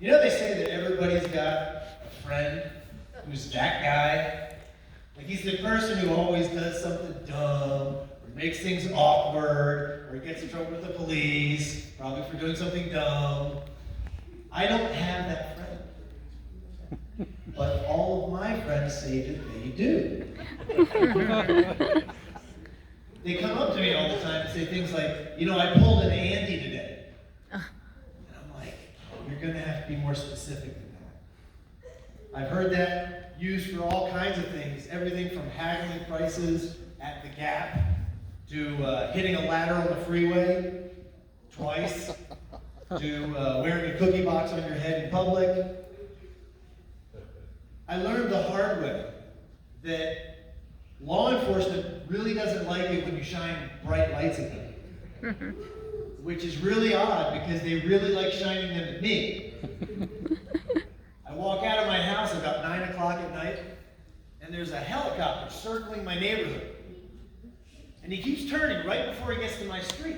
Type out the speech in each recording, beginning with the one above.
You know they say that everybody's got a friend who's that guy? Like he's the person who always does something dumb, or makes things awkward, or gets in trouble with the police, probably for doing something dumb. I don't have that friend. But all of my friends say that they do. They come up to me all the time and say things like, you know, I pulled an Andy today. And I'm like, you're going to have to be more specific than that. I've heard that used for all kinds of things, everything from haggling prices at the Gap to hitting a ladder on the freeway twice to wearing a cookie box on your head in public. I learned the hard way that law enforcement really doesn't like it when you shine bright lights at them, which is really odd because they really like shining them at me. I walk out of my house about 9 o'clock at night, and there's a helicopter circling my neighborhood. And he keeps turning right before he gets to my street.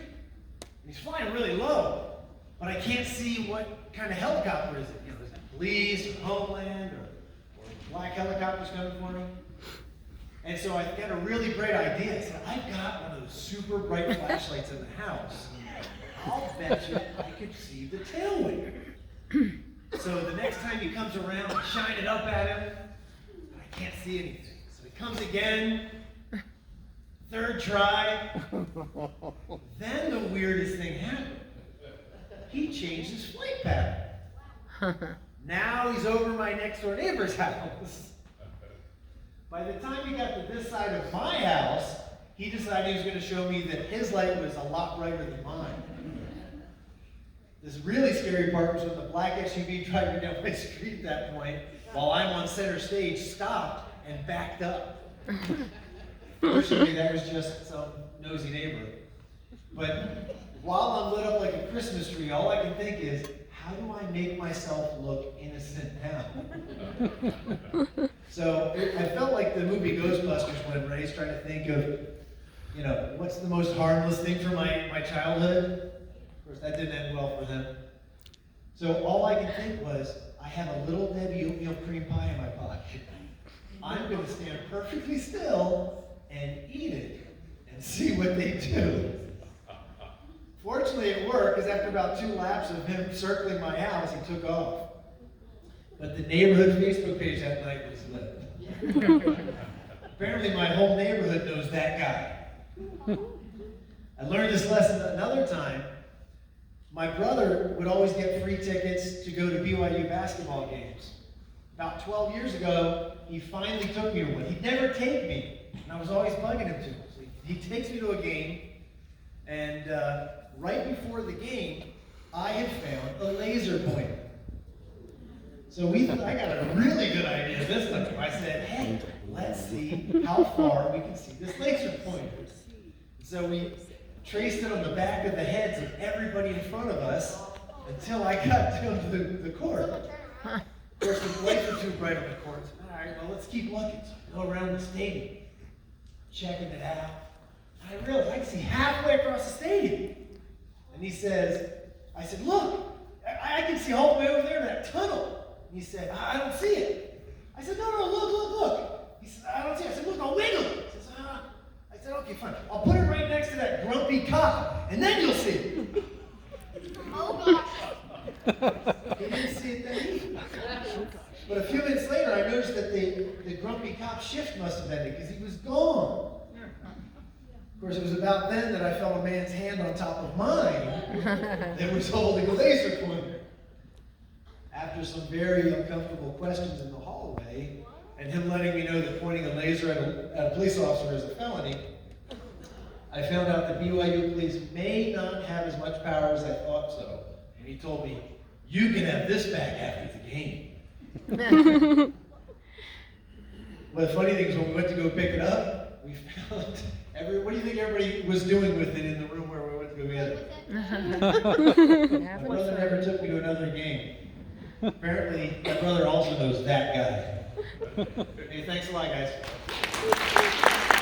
And he's flying really low, but I can't see what kind of helicopter is it. You know, is it police or Homeland or black helicopters coming for me? And so I got a really great idea. I said, I've got one of those super bright flashlights in the house. I'll bet you I could see the tailwind. So the next time he comes around, I shine it up at him, but I can't see anything. So he comes again, third try. Then the weirdest thing happened. He changed his flight pattern. Now he's over my next door neighbor's house. By the time he got to this side of my house, he decided he was going to show me that his light was a lot brighter than mine. This really scary part was when the black SUV driving down my street at that point, while I'm on center stage, stopped and backed up. Fortunately, that was just some nosy neighbor. But while I'm lit up like a Christmas tree, all I can think is, how do I make myself look innocent now? So I felt like the movie Ghostbusters when Ray's trying to think of, you know, what's the most harmless thing from my childhood? Of course, that didn't end well for them. So all I could think was, I have a little Debbie oatmeal cream pie in my pocket. I'm going to stand perfectly still and eat it and see what they do. Fortunately, it worked, because after about 2 laps of him circling my house, he took off. But the neighborhood Facebook page that night was lit. Apparently, my whole neighborhood knows that guy. I learned this lesson another time. My brother would always get free tickets to go to BYU basketball games. About 12 years ago, he finally took me to one. He'd never take me, and I was always bugging him to. So he takes me to a game, and right before the game, I had found a laser pointer. So I got a really good idea this time. I said, hey, let's see how far we can see this laser pointer. So we traced it on the back of the heads of everybody in front of us until I got down to the court. Of course, the lights were too bright on the court. So, all right, well, let's keep looking. So I go around the stadium, checking it out. And I realized I can see halfway across the stadium. And he says, I said, look, I can see all the way over there in that tunnel. And he said, I don't see it. I said, no, look. He said, I don't see it. I said, look, I'll wiggle it. He says, I said, okay, fine. I'll put it right next to that grumpy cop, and then you'll see it. Oh, gosh. He didn't see it then either. But a few minutes later, I noticed that the grumpy cop's shift must have ended because he was gone. Of course, it was about then that I felt a man's hand on top of mine that was holding a laser pointer. After some very uncomfortable questions in the hallway, and him letting me know that pointing a laser at a police officer is a felony, I found out that BYU police may not have as much power as I thought so. And he told me, you can have this back after the game. Well, the funny thing is when we went to go pick it up, we found what do you think everybody was doing with it in the room where we went to go get it? My brother never took me to another game. Apparently, my brother also knows that guy. Hey, thanks a lot, guys.